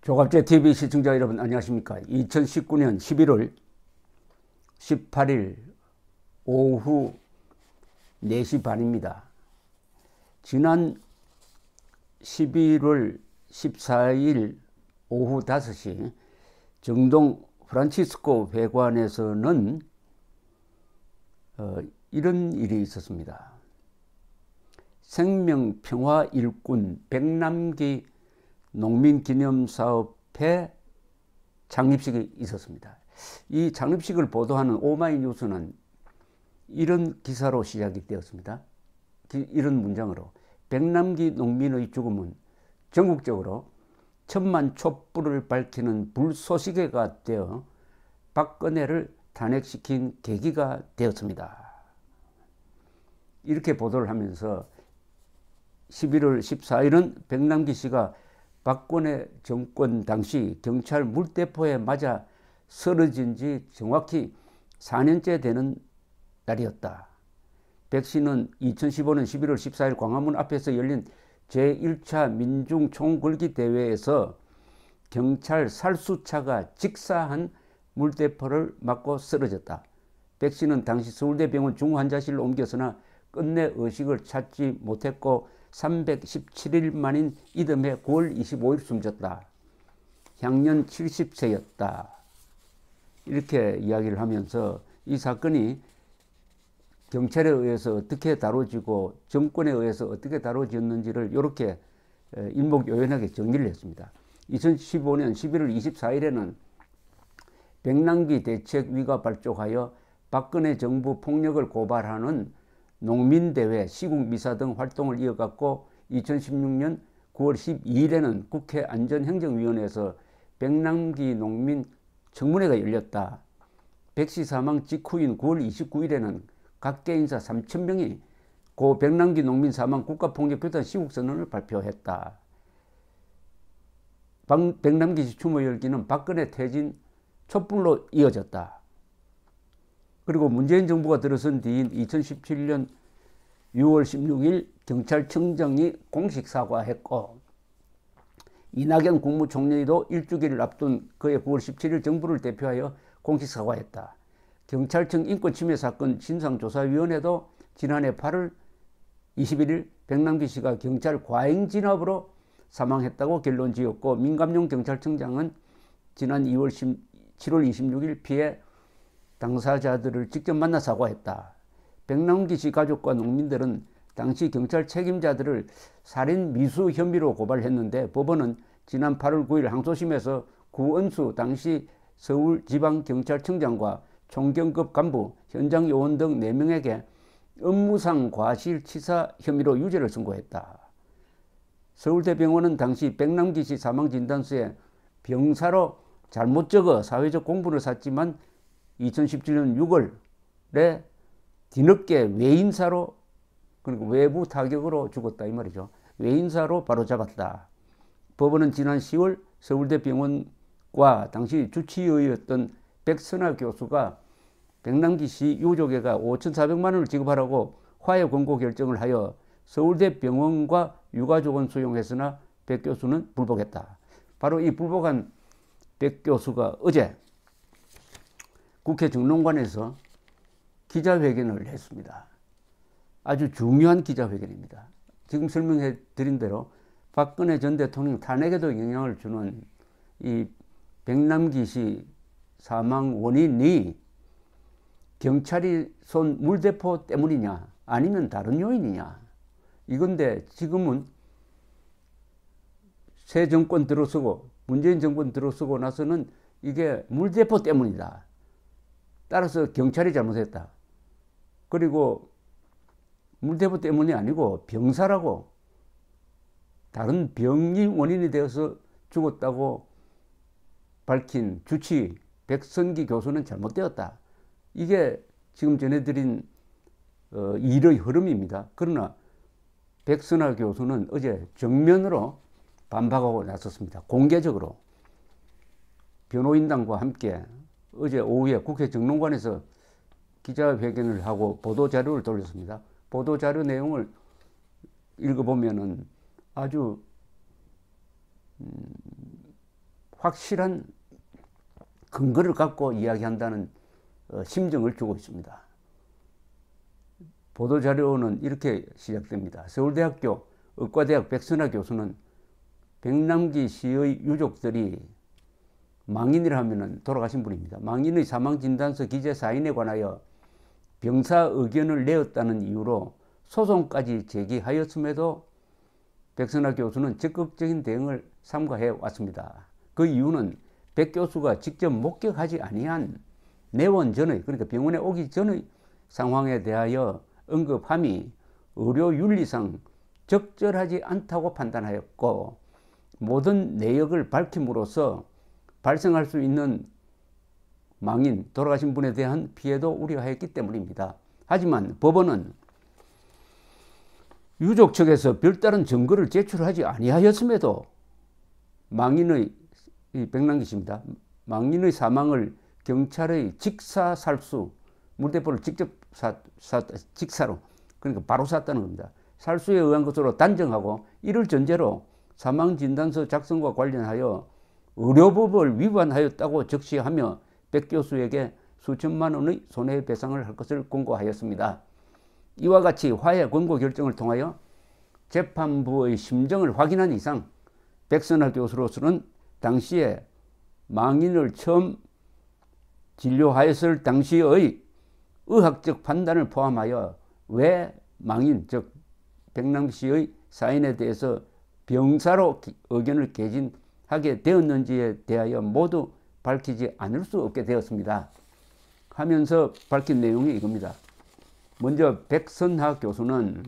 조갑제 TV 시청자 여러분 안녕하십니까. 2019년 11월 18일 오후 4시 반입니다. 지난 11월 14일 오후 5시 정동 프란치스코 회관에서는 이런 일이 있었습니다. 생명평화 일꾼 백남기 농민기념사업회 창립식이 있었습니다. 이 창립식을 보도하는 오마이뉴스는 이런 기사로 시작이 되었습니다. 이런 문장으로 백남기 농민의 죽음은 전국적으로 천만 촛불을 밝히는 불쏘시개가 되어 박근혜를 탄핵시킨 계기가 되었습니다. 이렇게 보도를 하면서 11월 14일은 백남기 씨가 박근혜 정권 당시 경찰 물대포에 맞아 쓰러진 지 정확히 4년째 되는 날이었다. 백 씨는 2015년 11월 14일 광화문 앞에서 열린 제1차 민중총궐기 대회에서 경찰 살수차가 직사한 물대포를 맞고 쓰러졌다. 백 씨는 당시 서울대병원 중환자실로 옮겼으나 끝내 의식을 찾지 못했고 317일 만인 이듬해 9월 25일 숨졌다. 향년 70세였다. 이렇게 이야기를 하면서 이 사건이 경찰에 의해서 어떻게 다뤄지고 정권에 의해서 어떻게 다뤄졌는지를 이렇게 일목요연하게 정리를 했습니다. 2015년 11월 24일에는 백남기 대책위가 발족하여 박근혜 정부 폭력을 고발하는 농민대회, 시국미사 등 활동을 이어갔고 2016년 9월 12일에는 국회 안전행정위원회에서 백남기 농민 청문회가 열렸다. 백 씨 사망 직후인 9월 29일에는 각계 인사 3,000명이 고 백남기 농민 사망 국가폭력규탄 시국선언을 발표했다. 백남기 씨 추모 열기는 박근혜 퇴진 촛불로 이어졌다. 그리고 문재인 정부가 들어선 뒤인 2017년 6월 16일 경찰청장이 공식 사과했고 이낙연 국무총리도 일주기를 앞둔 그해 9월 17일 정부를 대표하여 공식 사과했다. 경찰청 인권침해 사건 진상조사위원회도 지난해 8월 21일 백남기 씨가 경찰 과잉 진압으로 사망했다고 결론 지었고 민감용 경찰청장은 지난 7월 26일 피해 당사자들을 직접 만나 사과했다. 백남기 씨 가족과 농민들은 당시 경찰 책임자들을 살인 미수 혐의로 고발했는데 법원은 지난 8월 9일 항소심에서 구은수 당시 서울지방경찰청장과 총경급 간부, 현장 요원 등 4명에게 업무상 과실치사 혐의로 유죄를 선고했다. 서울대병원은 당시 백남기 씨 사망진단서에 병사로 잘못 적어 사회적 공분을 샀지만 2017년 6월에 뒤늦게 외인사로, 그러니까 외부 타격으로 죽었다 이 말이죠. 외인사로 바로 잡았다. 법원은 지난 10월 서울대병원과 당시 주치의였던 백선아 교수가 백남기 씨 유족에게 5,400만 원을 지급하라고 화해 권고 결정을 하여 서울대병원과 유가족은 수용했으나 백 교수는 불복했다. 바로 이 불복한 백 교수가 어제 국회 정론관에서 기자회견을 했습니다. 아주 중요한 기자회견입니다. 지금 설명해 드린 대로 박근혜 전 대통령 탄핵에도 영향을 주는 이 백남기 씨 사망 원인이 경찰이 쏜 물대포 때문이냐 아니면 다른 요인이냐 이건데 지금은 새 정권 들어서고 문재인 정권 들어서고 나서는 이게 물대포 때문이다. 따라서 경찰이 잘못했다. 그리고 물대포 때문이 아니고 병사라고 다른 병이 원인이 되어서 죽었다고 밝힌 주치 백선기 교수는 잘못되었다. 이게 지금 전해드린 일의 흐름입니다. 그러나 백선아 교수는 어제 정면으로 반박하고 나섰습니다. 공개적으로 변호인단과 함께 어제 오후에 국회 정론관에서 기자회견을 하고 보도자료를 돌렸습니다. 보도자료 내용을 읽어보면은 아주 확실한 근거를 갖고 이야기한다는 심정을 주고 있습니다. 보도자료는 이렇게 시작됩니다. 서울대학교 의과대학 백선하 교수는 백남기 씨의 유족들이 망인이라면 돌아가신 분입니다. 망인의 사망진단서 기재 사인에 관하여 병사 의견을 내었다는 이유로 소송까지 제기하였음에도 백선하 교수는 적극적인 대응을 삼가해 왔습니다. 그 이유는 백 교수가 직접 목격하지 아니한 내원 전의, 그러니까 병원에 오기 전의 상황에 대하여 언급함이 의료윤리상 적절하지 않다고 판단하였고, 모든 내역을 밝힘으로써 발생할 수 있는 망인, 돌아가신 분에 대한 피해도 우려하였기 때문입니다. 하지만 법원은 유족 측에서 별다른 증거를 제출하지 아니하였음에도 망인의, 백남기 씨입니다. 망인의 사망을 경찰의 직사살수, 물대포를 직접 직사로, 그러니까 바로 쐈다는 겁니다. 살수에 의한 것으로 단정하고, 이를 전제로 사망진단서 작성과 관련하여 의료법을 위반하였다고 적시하며 백 교수에게 수천만 원의 손해배상을 할 것을 권고하였습니다. 이와 같이 화해 권고 결정을 통하여 재판부의 심정을 확인한 이상 백선하 교수로서는 당시에 망인을 처음 진료하였을 당시의 의학적 판단을 포함하여 왜 망인, 즉 백남기 씨의 사인에 대해서 병사로 의견을 개진하게 되었는지에 대하여 모두 밝히지 않을 수 없게 되었습니다. 하면서 밝힌 내용이 이겁니다. 먼저 백선하 교수는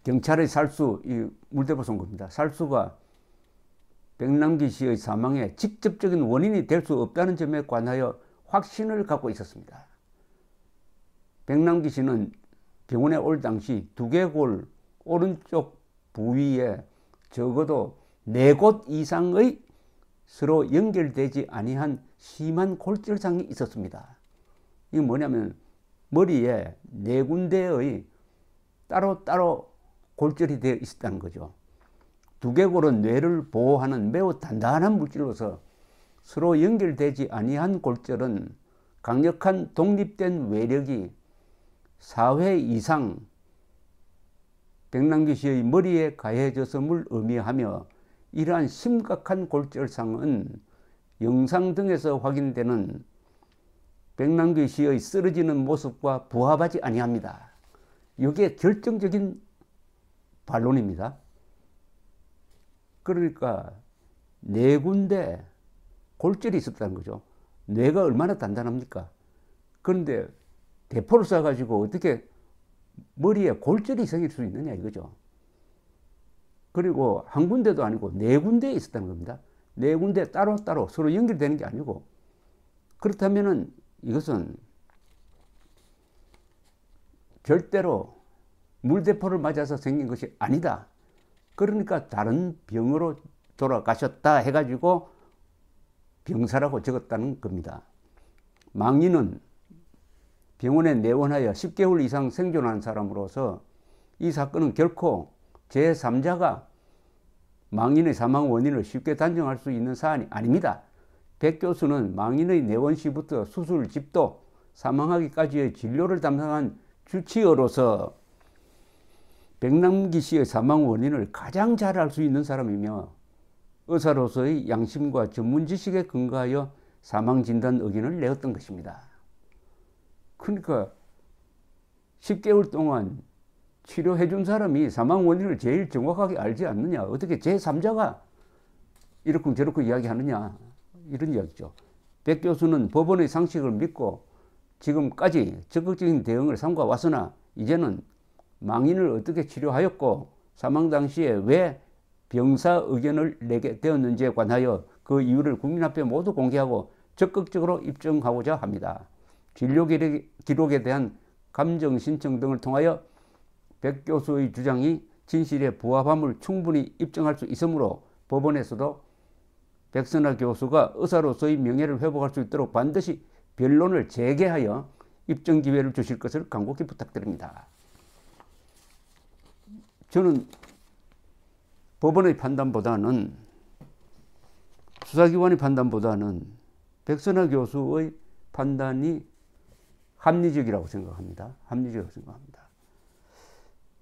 경찰의 살수, 이 물대포 쏜 겁니다. 살수가 백남기 씨의 사망에 직접적인 원인이 될 수 없다는 점에 관하여 확신을 갖고 있었습니다. 백남기 씨는 병원에 올 당시 두개골 오른쪽 부위에 적어도 4곳 이상의 서로 연결되지 아니한 심한 골절상이 있었습니다. 이게 뭐냐면 머리에 4군데의 따로따로 골절이 되어 있었다는 거죠. 두개골은 뇌를 보호하는 매우 단단한 물질로서 서로 연결되지 아니한 골절은 강력한 독립된 외력이 4회 이상 백남기 씨의 머리에 가해졌음을 의미하며, 이러한 심각한 골절상은 영상 등에서 확인되는 백남기 씨의 쓰러지는 모습과 부합하지 아니합니다. 이게 결정적인 반론입니다. 그러니까 4군데 골절이 있었다는 거죠. 뇌가 얼마나 단단합니까? 그런데 대포를 쏴가지고 어떻게 머리에 골절이 생길 수 있느냐 이거죠. 그리고 한 군데도 아니고 4군데에 있었다는 겁니다. 4군데 따로따로 서로 연결되는 게 아니고, 그렇다면은 이것은 절대로 물대포를 맞아서 생긴 것이 아니다. 그러니까 다른 병으로 돌아가셨다 해가지고 병사라고 적었다는 겁니다. 망인은 병원에 내원하여 10개월 이상 생존한 사람으로서 이 사건은 결코 제3자가 망인의 사망 원인을 쉽게 단정할 수 있는 사안이 아닙니다. 백 교수는 망인의 내원 시부터 수술, 집도, 사망하기까지의 진료를 담당한 주치의로서 백남기 씨의 사망 원인을 가장 잘 알 수 있는 사람이며, 의사로서의 양심과 전문 지식에 근거하여 사망 진단 의견을 내었던 것입니다. 그러니까 10개월 동안 치료해 준 사람이 사망 원인을 제일 정확하게 알지 않느냐, 어떻게 제3자가 이렇고 저렇고 이야기하느냐, 이런 이야기죠. 백 교수는 법원의 상식을 믿고 지금까지 적극적인 대응을 삼가 왔으나, 이제는 망인을 어떻게 치료하였고 사망 당시에 왜 병사 의견을 내게 되었는지에 관하여 그 이유를 국민 앞에 모두 공개하고 적극적으로 입증하고자 합니다. 진료 기록에 대한 감정 신청 등을 통하여 백 교수의 주장이 진실에 부합함을 충분히 입증할 수 있으므로 법원에서도 백선하 교수가 의사로서의 명예를 회복할 수 있도록 반드시 변론을 재개하여 입증 기회를 주실 것을 간곡히 부탁드립니다. 저는 법원의 판단보다는 수사기관의 판단보다는 백선화 교수의 판단이 합리적이라고 생각합니다. 합리적이라고 생각합니다.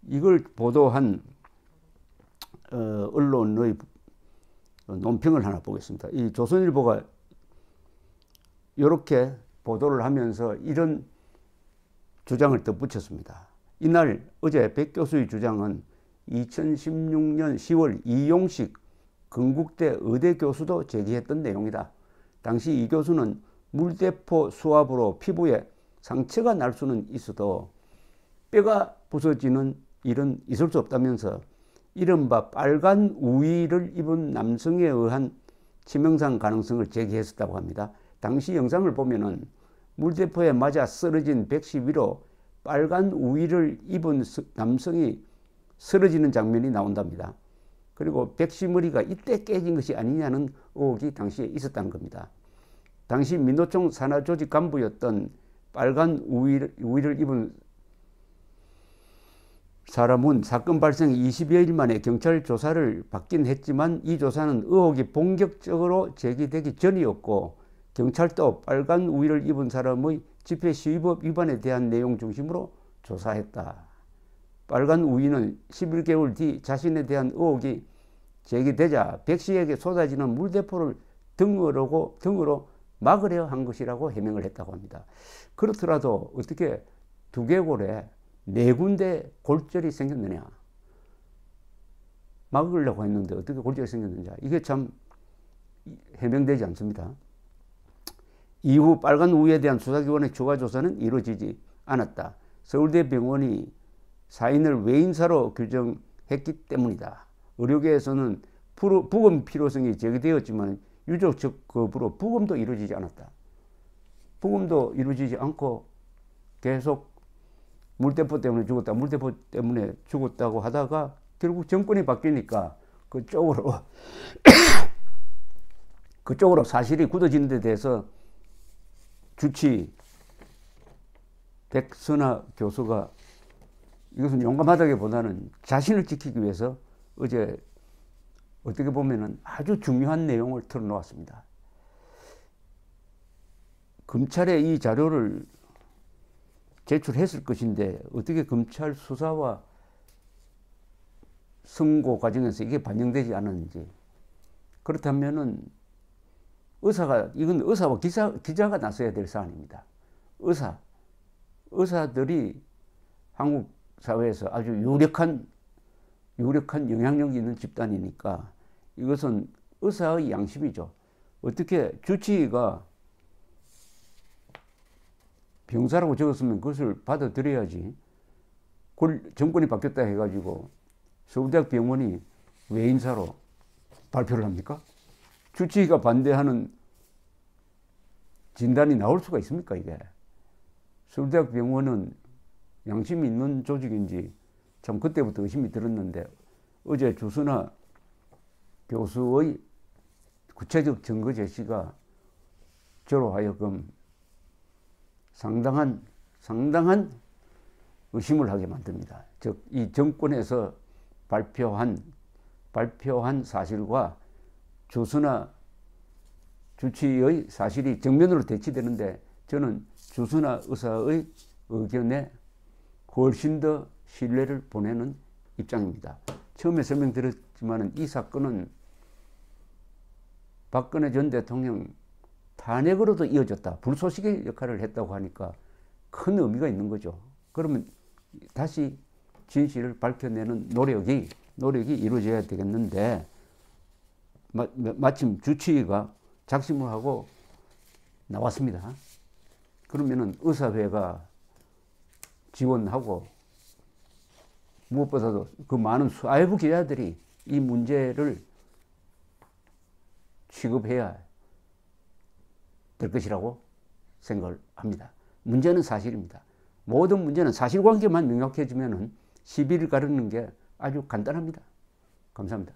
이걸 보도한 언론의 논평을 하나 보겠습니다. 이 조선일보가 이렇게 보도를 하면서 이런 주장을 덧붙였습니다. 이날 어제 백 교수의 주장은 2016년 10월 이용식 건국대 의대 교수도 제기했던 내용이다. 당시 이 교수는 물대포 수압으로 피부에 상처가 날 수는 있어도 뼈가 부서지는 일은 있을 수 없다면서 이른바 빨간 우의를 입은 남성에 의한 치명상 가능성을 제기했었다고 합니다. 당시 영상을 보면은 물대포에 맞아 쓰러진 백씨 위로 빨간 우의를 입은 남성이 쓰러지는 장면이 나온답니다. 그리고 백씨 머리가 이때 깨진 것이 아니냐는 의혹이 당시에 있었다는 겁니다. 당시 민노총 산하조직 간부였던 빨간 우의를 입은 사람은 사건 발생 20여일 만에 경찰 조사를 받긴 했지만 이 조사는 의혹이 본격적으로 제기되기 전이었고 경찰도 빨간 우의를 입은 사람의 집회시위법 위반에 대한 내용 중심으로 조사했다. 빨간 우의는 11개월 뒤 자신에 대한 의혹이 제기되자 백씨에게 쏟아지는 물대포를 등으로 막으려 한 것이라고 해명을 했다고 합니다. 그렇더라도 어떻게 두개골에 4군데 골절이 생겼느냐. 막으려고 했는데 어떻게 골절이 생겼느냐. 이게 참 해명되지 않습니다. 이후 빨간 우유에 대한 수사기관의 추가 조사는 이루어지지 않았다. 서울대 병원이 사인을 외인사로 규정했기 때문이다. 의료계에서는 부검 필요성이 제기되었지만 유족적 거부로 부검도 이루어지지 않았다. 부검도 이루어지지 않고 계속 물대포 때문에 죽었다. 물대포 때문에 죽었다고 하다가 결국 정권이 바뀌니까 그쪽으로 사실이 굳어지는 데 대해서 주치 백선화 교수가 이것은 용감하다기보다는 자신을 지키기 위해서 어제 어떻게 보면은 아주 중요한 내용을 털어놓았습니다. 검찰에 이 자료를 제출했을 것인데 어떻게 검찰 수사와 선고 과정에서 이게 반영되지 않았는지. 그렇다면은 이건 의사와 기자가 나서야 될 사안입니다. 의사들이 한국 사회에서 아주 유력한 영향력이 있는 집단이니까 이것은 의사의 양심이죠. 어떻게 주치의가 병사라고 적었으면 그것을 받아들여야지. 정권이 바뀌었다 해가지고 서울대학 병원이 외인사로 발표를 합니까? 주치의가 반대하는 진단이 나올 수가 있습니까, 이게? 서울대학 병원은 양심이 있는 조직인지 참 그때부터 의심이 들었는데 어제 주선화 교수의 구체적 증거 제시가 저로 하여금 상당한 의심을 하게 만듭니다. 즉, 이 정권에서 발표한 사실과 주선화 주치의 사실이 정면으로 대치되는데 저는 주선화 의사의 의견에 훨씬 더 신뢰를 보내는 입장입니다. 처음에 설명드렸지만 이 사건은 박근혜 전 대통령 탄핵으로도 이어졌다. 불쏘시개 역할을 했다고 하니까 큰 의미가 있는 거죠. 그러면 다시 진실을 밝혀내는 노력이 이루어져야 되겠는데 마침 주치의가 작심을 하고 나왔습니다. 그러면은 의사회가 지원하고 무엇보다도 그 많은 사회부 기자들이 이 문제를 취급해야 될 것이라고 생각을 합니다. 문제는 사실입니다. 모든 문제는 사실관계만 명확해지면 시비를 가르는 게 아주 간단합니다. 감사합니다.